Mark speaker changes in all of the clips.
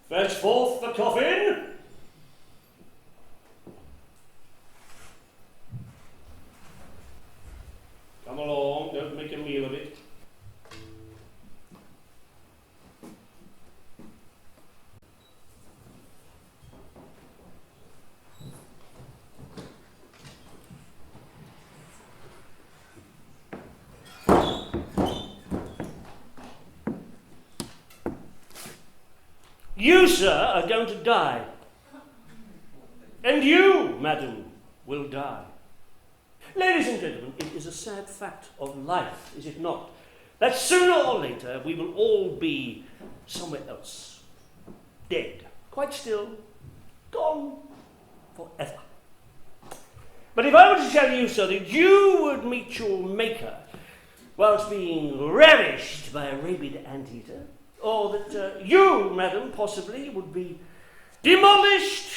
Speaker 1: Fetch forth the coffin. Come along, don't make a meal of it. You, sir, are going to die. And you, madam, will die. Ladies and gentlemen, it is a sad fact of life, is it not, that sooner or later we will all be somewhere else. Dead. Quite still. Gone forever. But if I were to tell you, sir, that you would meet your maker whilst being ravished by a rabid anteater, or that you, madam, possibly would be demolished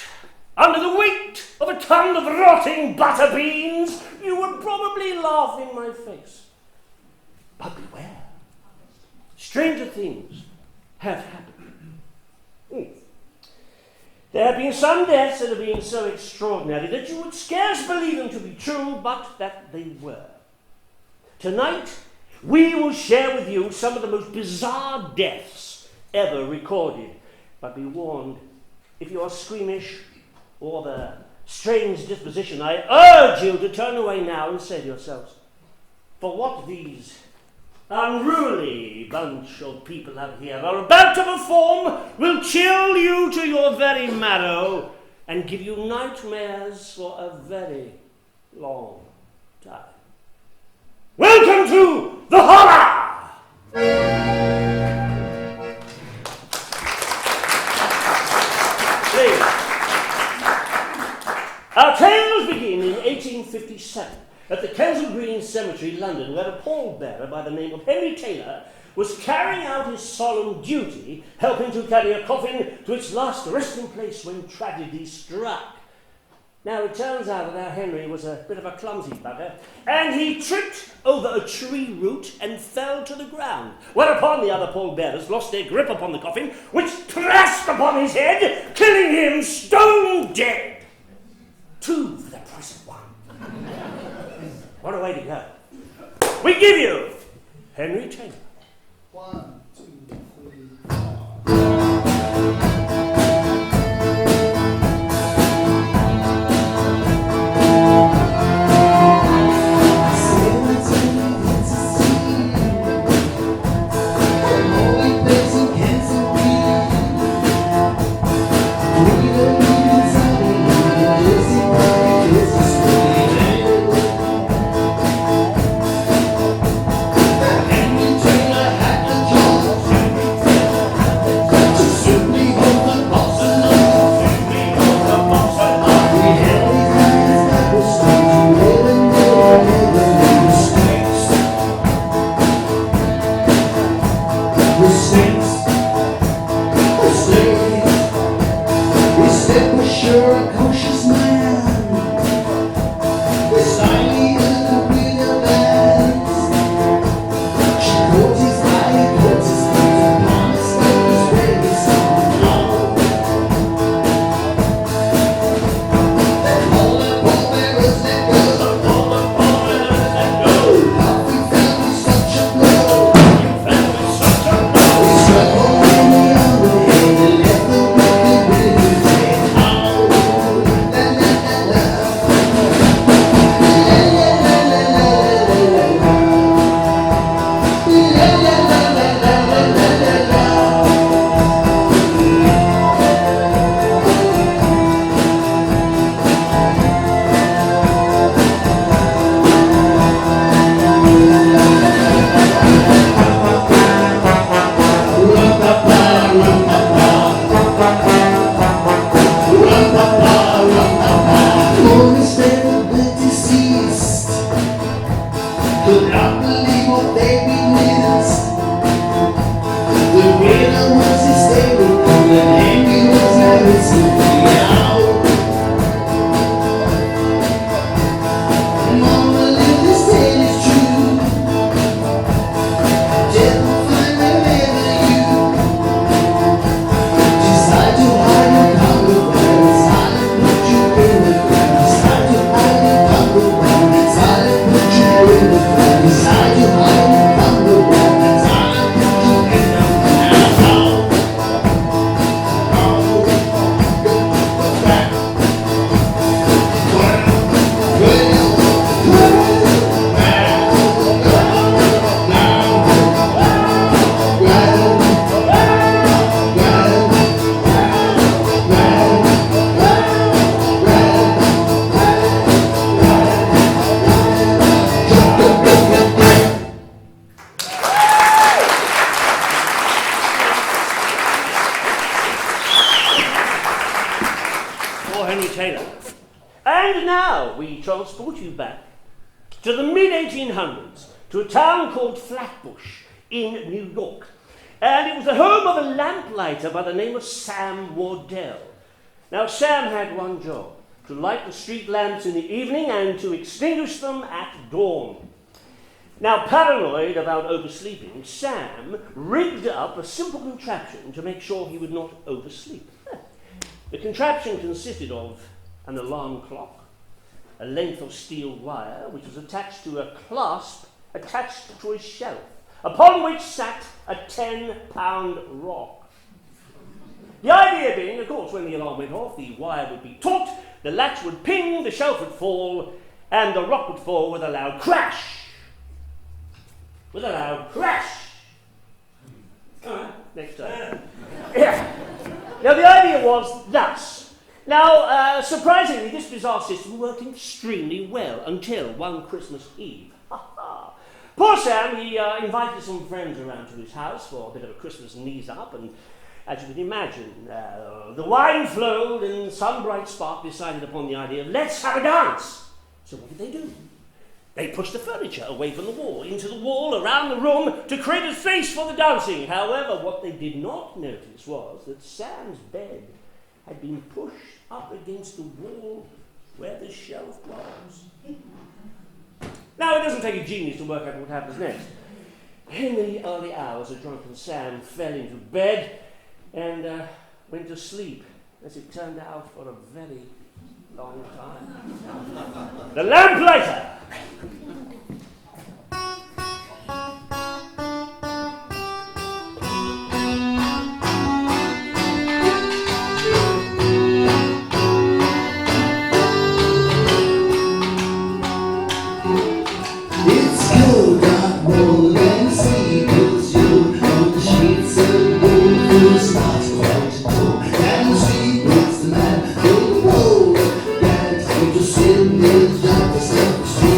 Speaker 1: under the weight of a ton of rotting butter beans, you would probably laugh in my face. But beware. Stranger things have happened. There have been some deaths that have been so extraordinary that you would scarce believe them to be true, but that they were. Tonight, we will share with you some of the most bizarre deaths ever recorded. But be warned, if you are squeamish or of a strange disposition, I urge you to turn away now and save yourselves. For what these unruly bunch of people out here are about to perform will chill you to your very marrow and give you nightmares for a very long time. Welcome to the horror! Please. Our tales begin in 1857 at the Kensal Green Cemetery, London, where a pallbearer by the name of Henry Taylor was carrying out his solemn duty, helping to carry a coffin to its last resting place when tragedy struck. Now, it turns out that our Henry was a bit of a clumsy bugger, and he tripped over a tree root and fell to the ground, whereupon the other pallbearers lost their grip upon the coffin, which crashed upon his head, killing him stone dead. 2 for the price of 1. What a way to go. We give you Henry Taylor.
Speaker 2: 1, 2, 3, 4.
Speaker 1: Henry Taylor. And now we transport you back to the mid-1800s, to a town called Flatbush in New York. And it was the home of a lamplighter by the name of Sam Wardell. Now, Sam had one job: to light the street lamps in the evening and to extinguish them at dawn. Now, paranoid about oversleeping, Sam rigged up a simple contraption to make sure he would not oversleep. The contraption consisted of an alarm clock, a length of steel wire which was attached to a clasp attached to a shelf, upon which sat a 10-pound rock. The idea being, of course, when the alarm went off, the wire would be taut, the latch would ping, the shelf would fall, and the rock would fall with a loud crash. With a loud crash. All right, next time. Yeah. Now, the idea was thus. Now, surprisingly, this bizarre system worked extremely well until one Christmas Eve. Poor Sam, he invited some friends around to his house for a bit of a Christmas knees-up, and as you can imagine, the wine flowed, and some bright spark decided upon the idea of, let's have a dance. So what did they do? They pushed the furniture away from the wall, into the wall, around the room, to create a space for the dancing. However, what they did not notice was that Sam's bed had been pushed up against the wall where the shelf was. Now, it doesn't take a genius to work out what happens next. In the early hours, a drunken Sam fell into bed and went to sleep, as it turned out, for a very long time. The lamplighter!
Speaker 3: Sit in the darkness of the street.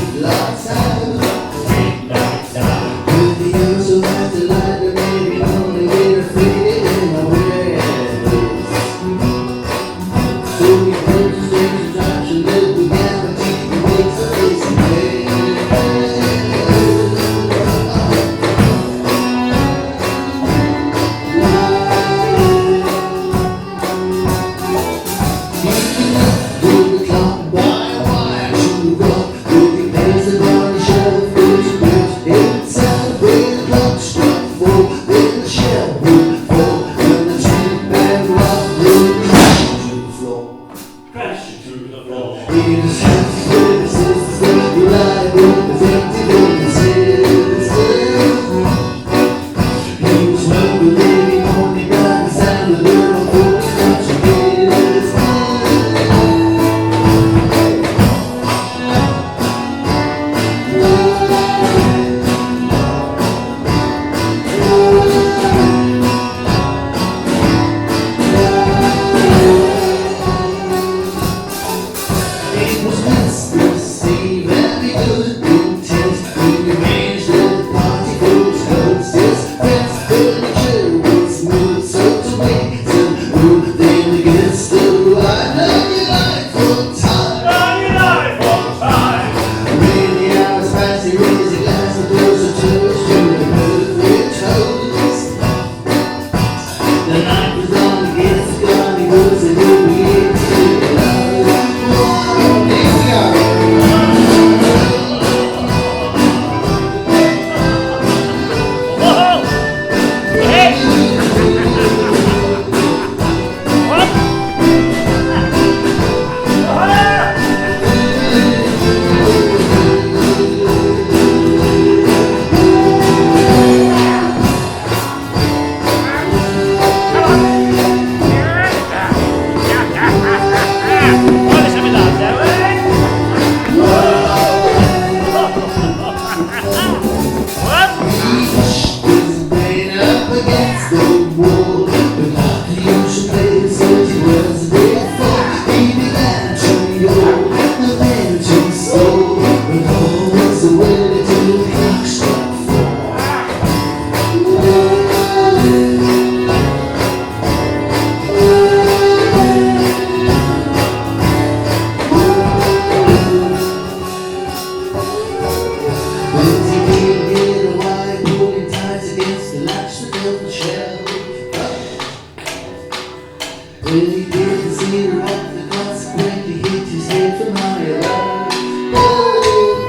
Speaker 2: he didn't see her up the consequently hit his head from higher up. Oh,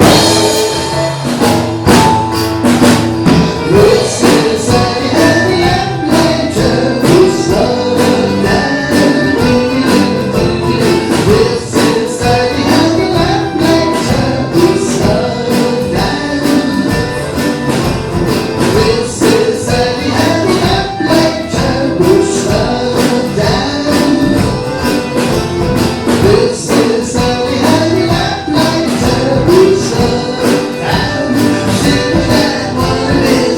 Speaker 2: Will said Sally had the appetizer, who slowed down. Will said Sally had the appetizer, who slowed down. Will said Sally had the appetizer, who slowed down. Will said Sally had the appetizer, who slowed down. She was at one of his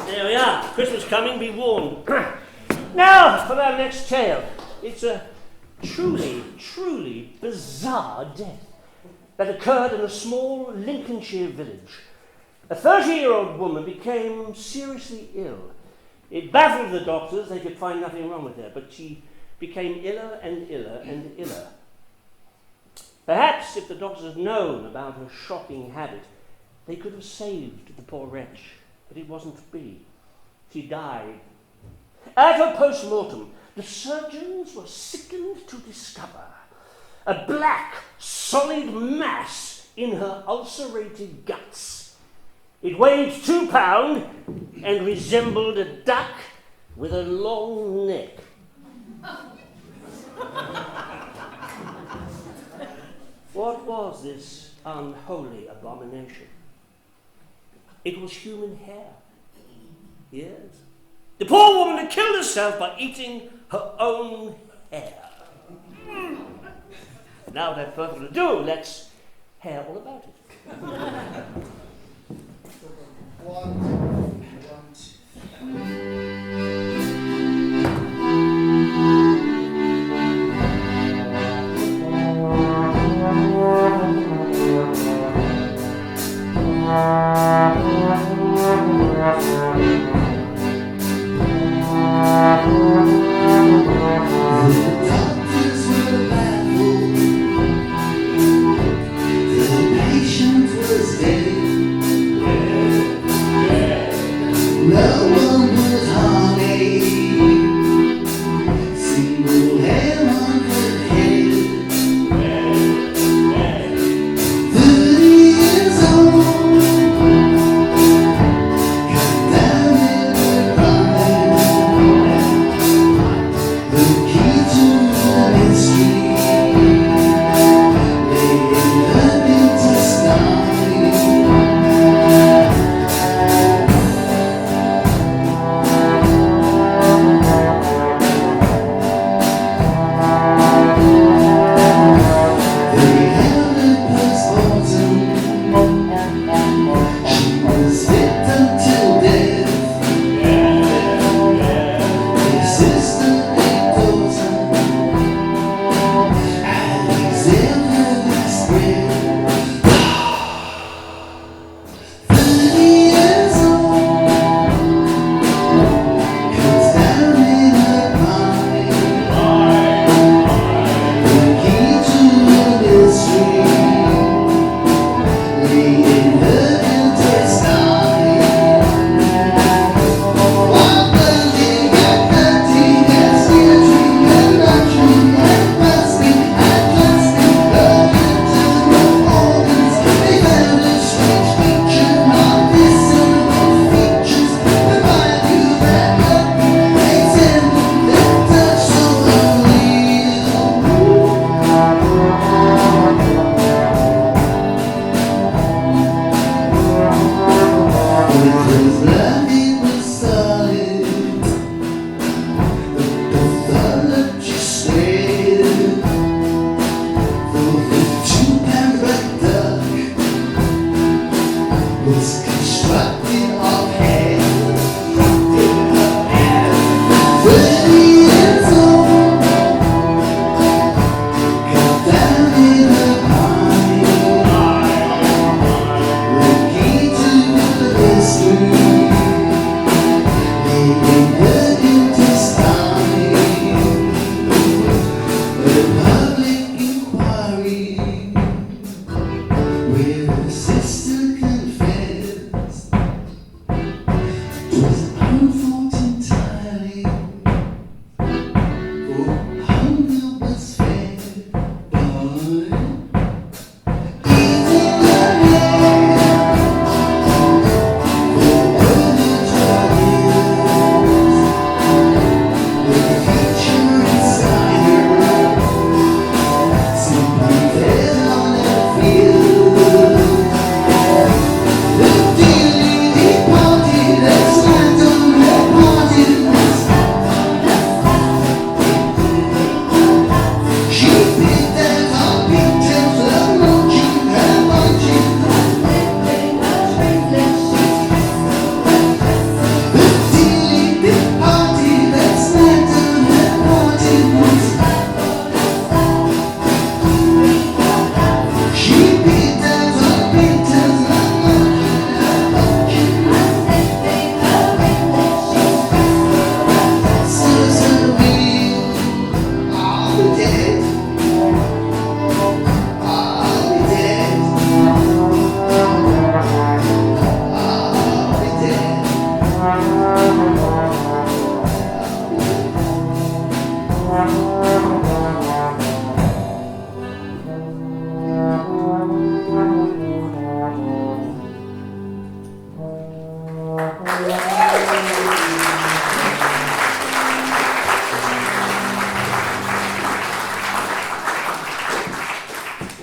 Speaker 1: There we are. Christmas coming, be warned. Now, for our next tale. It's a truly bizarre death that occurred in a small Lincolnshire village. A 30-year-old woman became seriously ill. It baffled the doctors, they could find nothing wrong with her, but she became iller and iller and iller. Perhaps if the doctors had known about her shocking habit, they could have saved the poor wretch, but it wasn't to be. She died. At her post-mortem, the surgeons were sickened to discover a black, solid mass in her ulcerated guts. It weighed 2 pounds and resembled a duck with a long neck. What was this unholy abomination? It was human hair. Yes. The poor woman had killed herself by eating her own hair. Now, without further ado, let's hear all about it.
Speaker 2: one, the doctors were baffled. The patient was dead.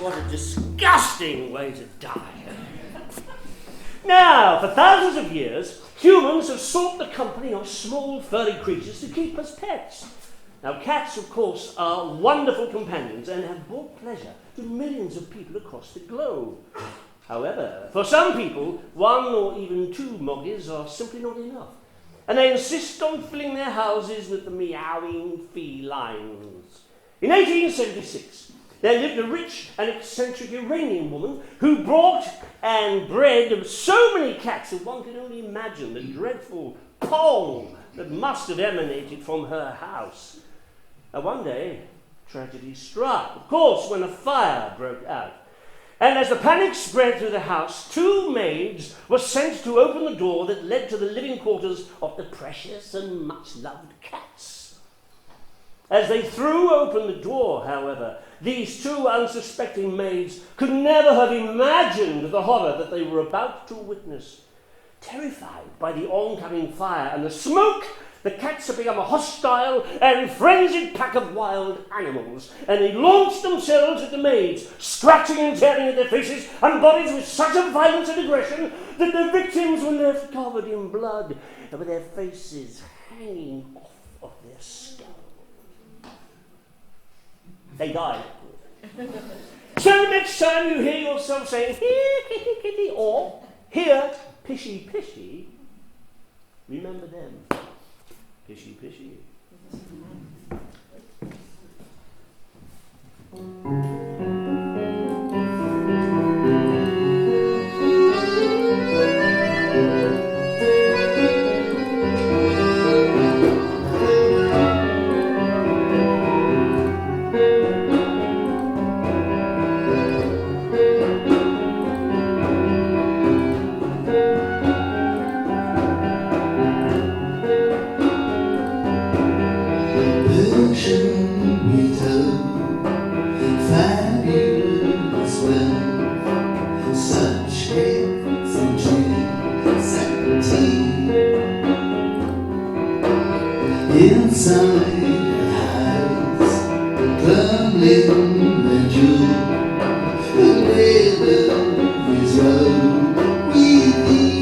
Speaker 1: what a disgusting way to die. Now, for thousands of years, humans have sought the company of small furry creatures to keep as pets. Now, cats, of course, are wonderful companions and have brought pleasure to millions of people across the globe. However, for some people, one or even two moggies are simply not enough, and they insist on filling their houses with the meowing felines. In 1876, there lived a rich and eccentric Iranian woman who brought and bred so many cats that one can only imagine the dreadful pong that must have emanated from her house. Now, one day, tragedy struck, of course, when a fire broke out. And as the panic spread through the house, two maids were sent to open the door that led to the living quarters of the precious and much-loved cats. As they threw open the door, however, these two unsuspecting maids could never have imagined the horror that they were about to witness. Terrified by the oncoming fire and the smoke, the cats had become a hostile and frenzied pack of wild animals, and they launched themselves at the maids, scratching and tearing at their faces and bodies with such a violence and aggression that the victims were left covered in blood and with their faces hanging off of their skull. They died. So next time you hear yourself saying, "Here, kitty, kitty," or "Here, pishy, pishy," remember them. Pishy, pishy.
Speaker 2: Inside the house, crumbling the jewel, the river is rolled with thee.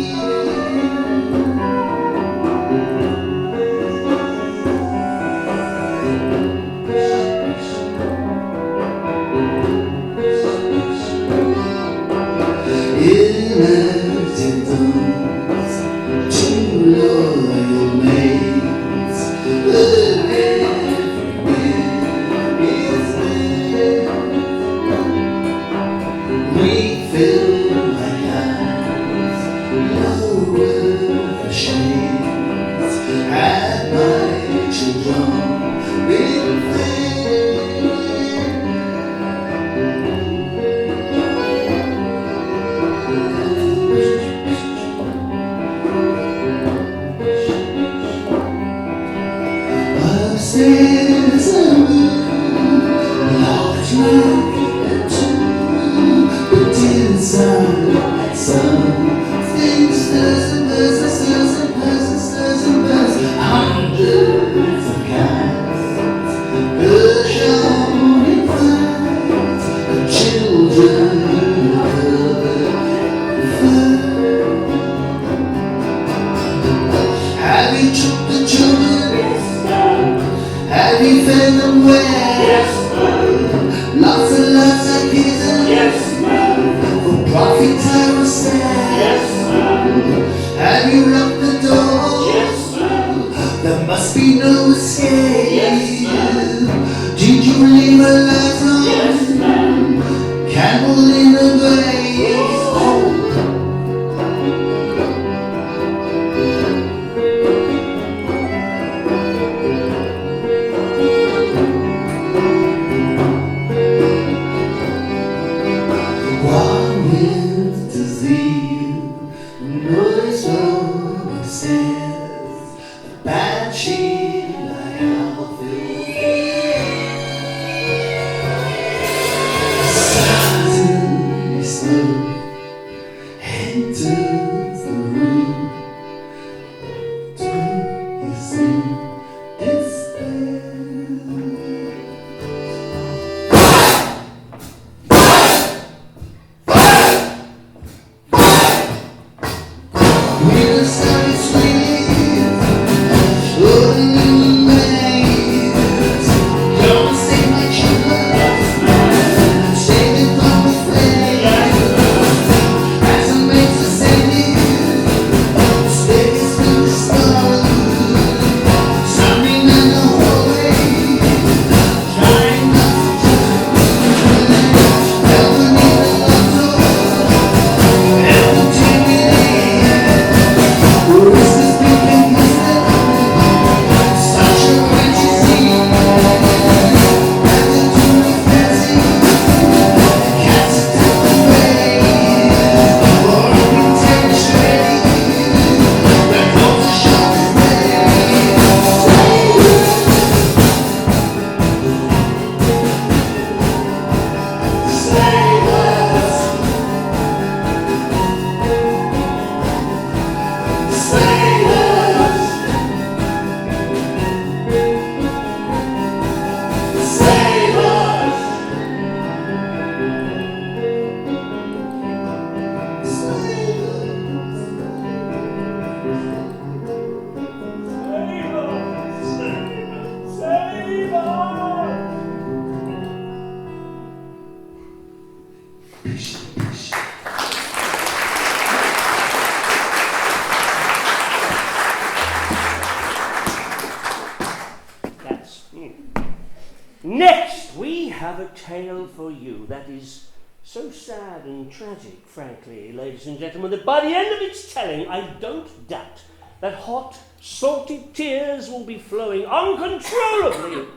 Speaker 1: have a tale for you that is so sad and tragic, frankly, ladies and gentlemen, that by the end of its telling, I don't doubt that hot, salty tears will be flowing uncontrollably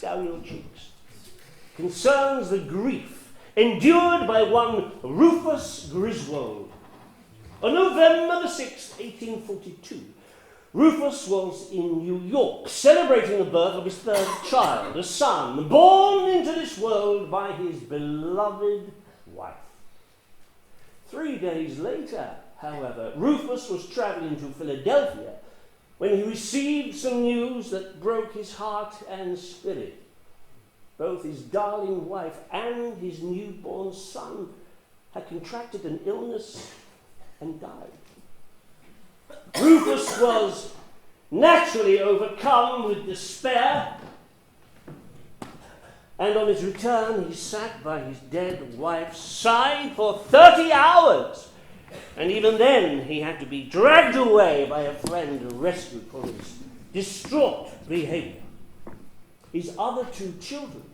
Speaker 1: down your cheeks. Concerns the grief endured by one Rufus Griswold. On November the 6th, 1842, Rufus was in New York, celebrating the birth of his third child, a son, born into this world by his beloved wife. 3 days later, however, Rufus was traveling to Philadelphia when he received some news that broke his heart and spirit. Both his darling wife and his newborn son had contracted an illness and died. Rufus was naturally overcome with despair, and on his return he sat by his dead wife's side for 30 hours, and even then he had to be dragged away by a friend and rescued from his distraught behavior. His other 2 children,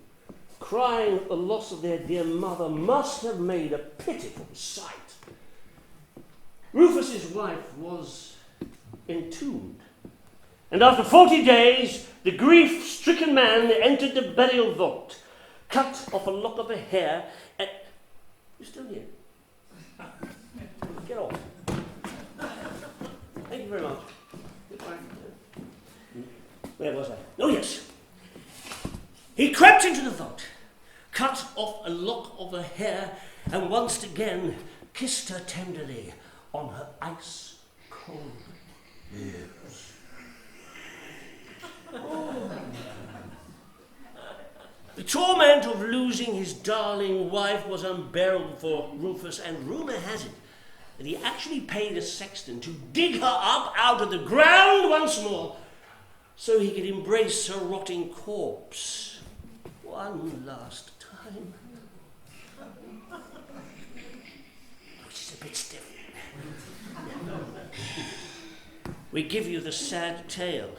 Speaker 1: crying at the loss of their dear mother, must have made a pitiful sight. Rufus's wife was entombed, and after 40 days, the grief-stricken man entered the burial vault, cut off a lock of her hair, and... You're still here. Get off. Thank you very much. Goodbye. Where was I? Oh, yes. He crept into the vault, cut off a lock of her hair, and once again kissed her tenderly on her ice-cold lips. Oh. The torment of losing his darling wife was unbearable for Rufus, and rumour has it that he actually paid a sexton to dig her up out of the ground once more so he could embrace her rotting corpse one last time. Which is a bit stiff. We give you the sad tale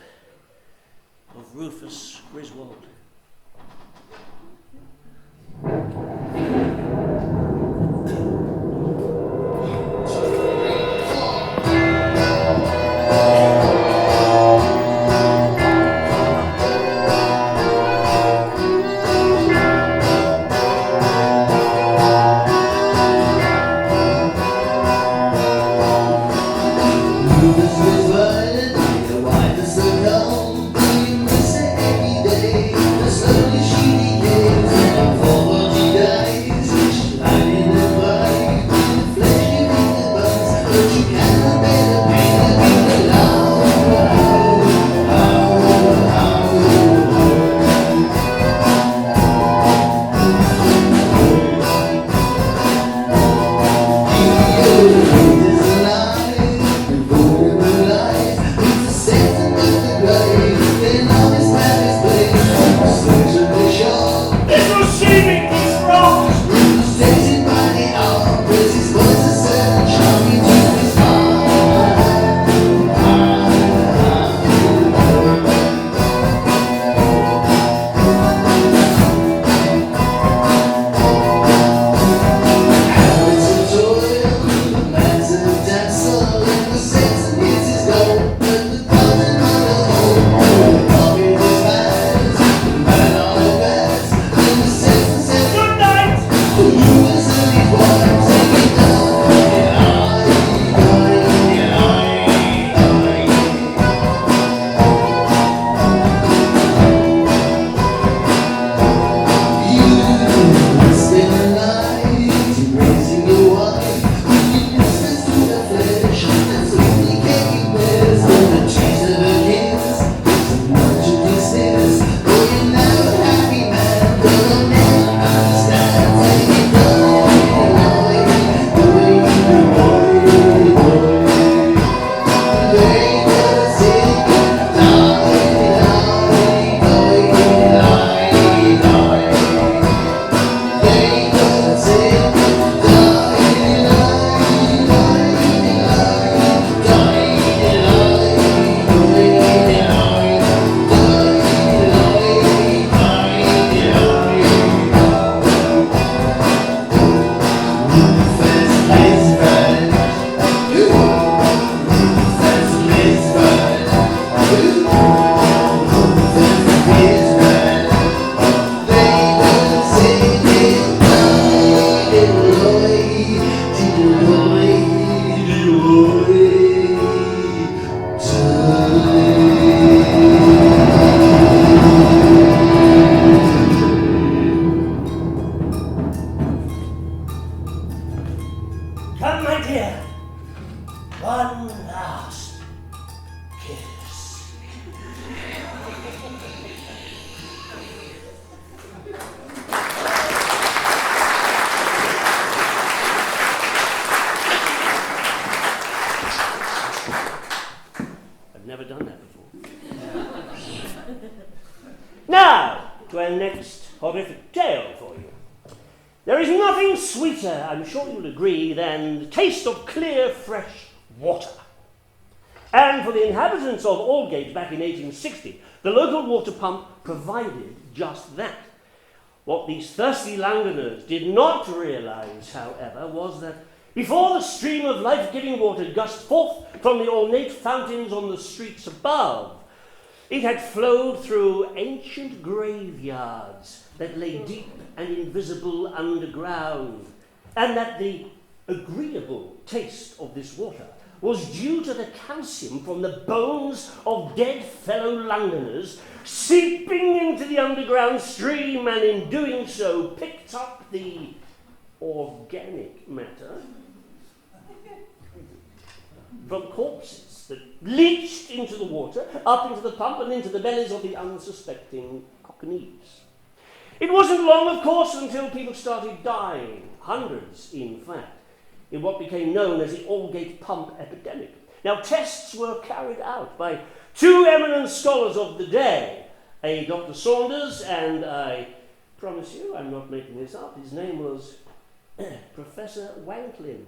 Speaker 1: of Rufus Griswold.
Speaker 2: Rufus was violent, the wife is so calm, he miss her every day.
Speaker 1: here. One last kiss. I've never done that before. Now, to our next horrific tale for you. There is nothing sweeter, I'm sure you'll agree, than the taste of clear, fresh water. And for the inhabitants of Aldgate back in 1860, the local water pump provided just that. What these thirsty Londoners did not realise, however, was that before the stream of life-giving water gushed forth from the ornate fountains on the streets above, it had flowed through ancient graveyards that lay deep and invisible underground, and that the agreeable taste of this water was due to the calcium from the bones of dead fellow Londoners seeping into the underground stream, and in doing so picked up the organic matter from corpses that leached into the water, up into the pump and into the bellies of the unsuspecting cockneys. It wasn't long, of course, until people started dying, hundreds in fact, in what became known as the Aldgate pump epidemic. Now, tests were carried out by two eminent scholars of the day, a Dr. Saunders, and I promise you, I'm not making this up, his name was Professor Wanklin.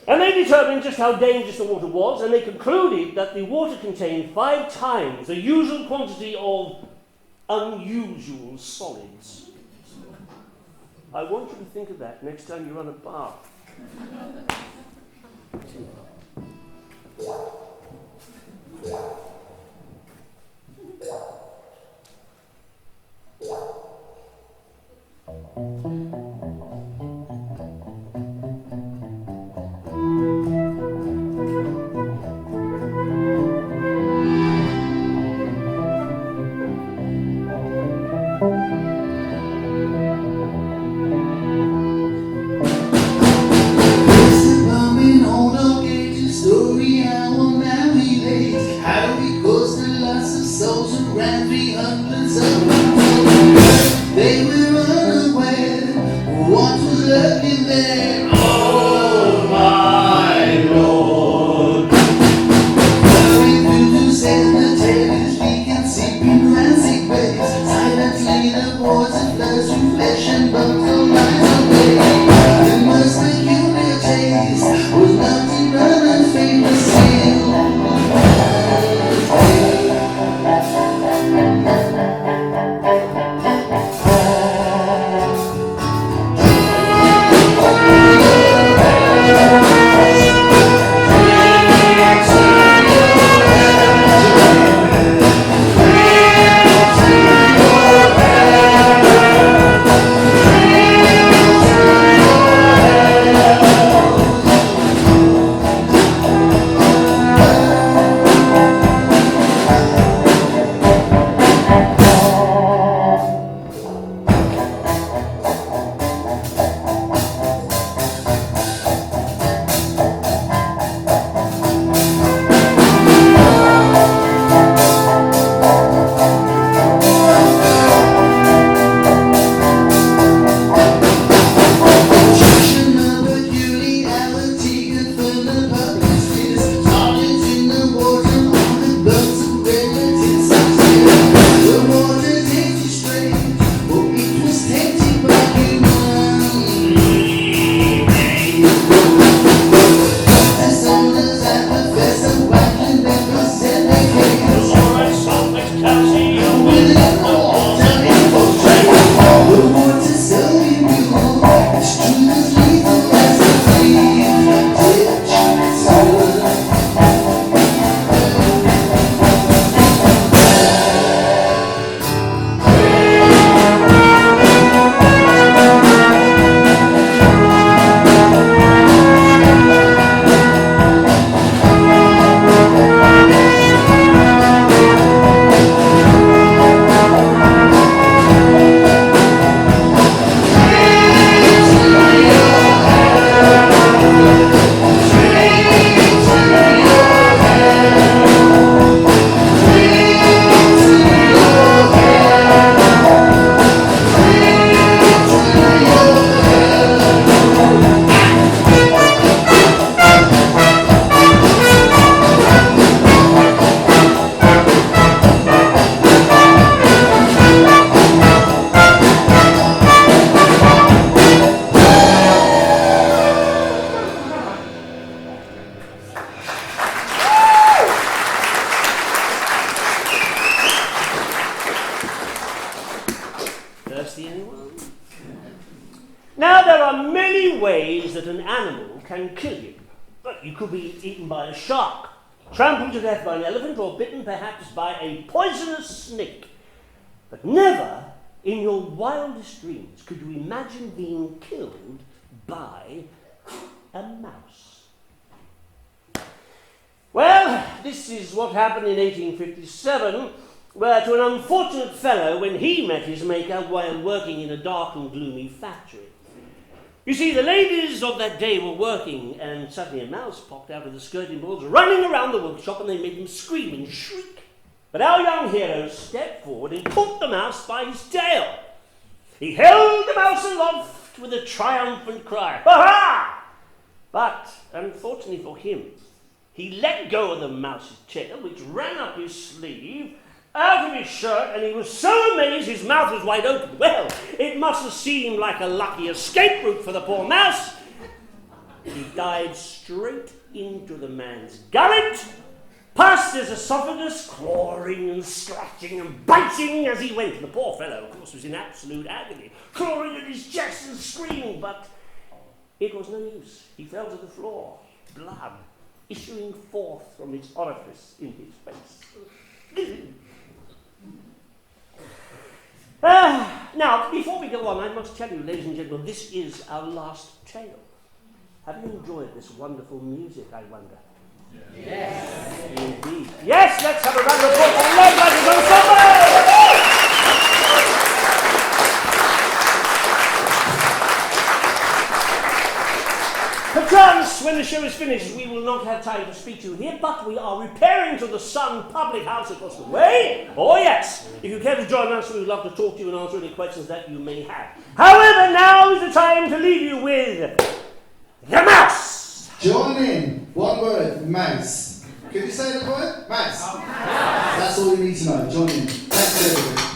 Speaker 1: And they determined just how dangerous the water was, and they concluded that the water contained 5 times the usual quantity of unusual solids. I want you to think of that next time you run a bath.
Speaker 2: They were unaware what was lurking there. Oh my Lord. Hurrying through to cemeteries, leaking, seeping, rancid waves. Silently the poison flows through flesh and bones, all lies away. The most peculiar taste was melting blood and famous seal.
Speaker 1: see anyone? Now, there are many ways that an animal can kill you. You could be eaten by a shark, trampled to death by an elephant, or bitten perhaps by a poisonous snake. But never in your wildest dreams could you imagine being killed by a mouse. Well, this is what happened in 1857, where to an unfortunate fellow when he met his maker while working in a dark and gloomy factory. You see, the ladies of that day were working, and suddenly a mouse popped out of the skirting boards, running around the workshop, and they made them scream and shriek. But our young hero stepped forward and caught the mouse by his tail. He held the mouse aloft with a triumphant cry, "Ha-ha!" But, unfortunately for him, he let go of the mouse's tail, which ran up his sleeve, out of his shirt, and he was so amazed his mouth was wide open. Well, it must have seemed like a lucky escape route for the poor mouse. He dived straight into the man's gullet, past his esophagus, clawing and scratching and biting as he went. And the poor fellow, of course, was in absolute agony, clawing at his chest and screaming, but it was no use. He fell to the floor, blood issuing forth from its orifice in his face. Now, before we go on, I must tell you, ladies and gentlemen, this is our last tale. Have you enjoyed this wonderful music, I wonder? Yes. Indeed. Yes, let's have a round of applause for the Love Lighters Ensemble! Perchance, when the show is finished, we will not have time to speak to you here, but we are repairing to the Sun Public House across the way. Oh yes, if you care to join us, we would love to talk to you and answer any questions that you may have. However, now is the time to leave you with the mouse.
Speaker 2: Join in. One word, mouse. Can you say the word? Mouse. That's all you need to know. Join in. Thanks everybody.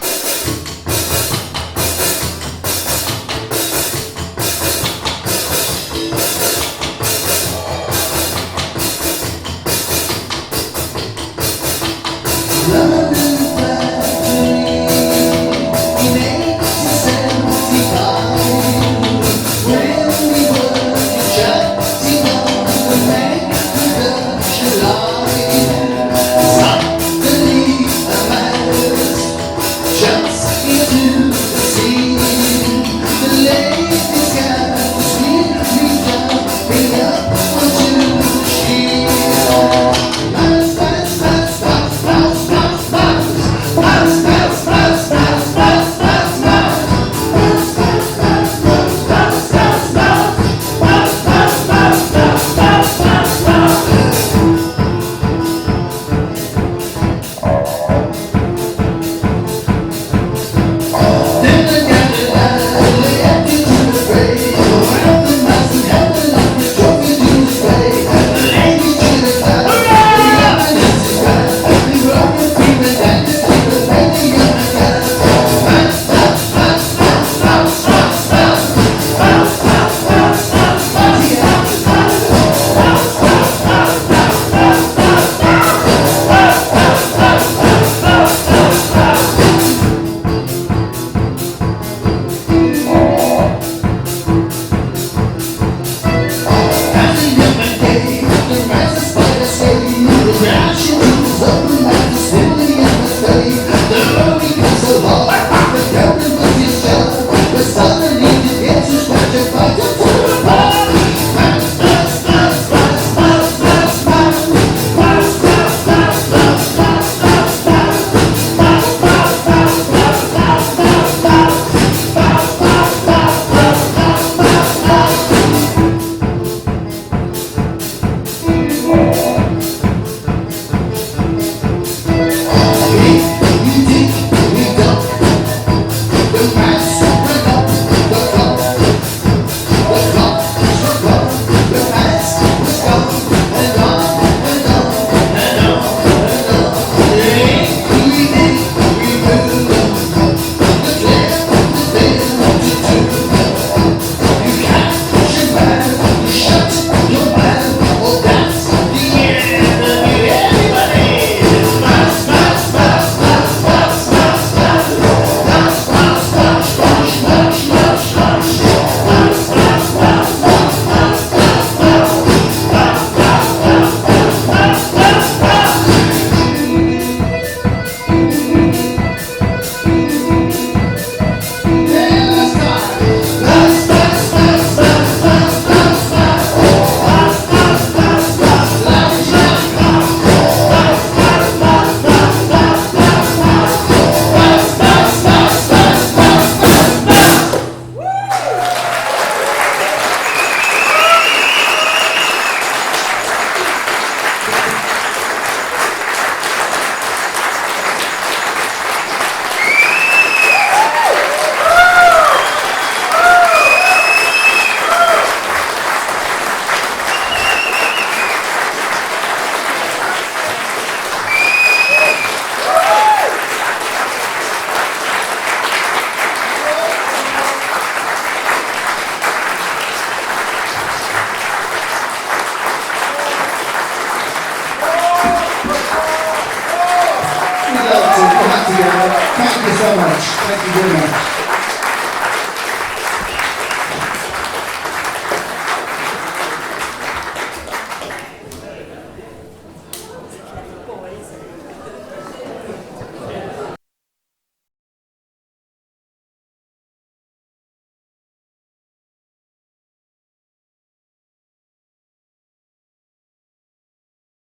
Speaker 2: together. Thank you so much. Thank you very much.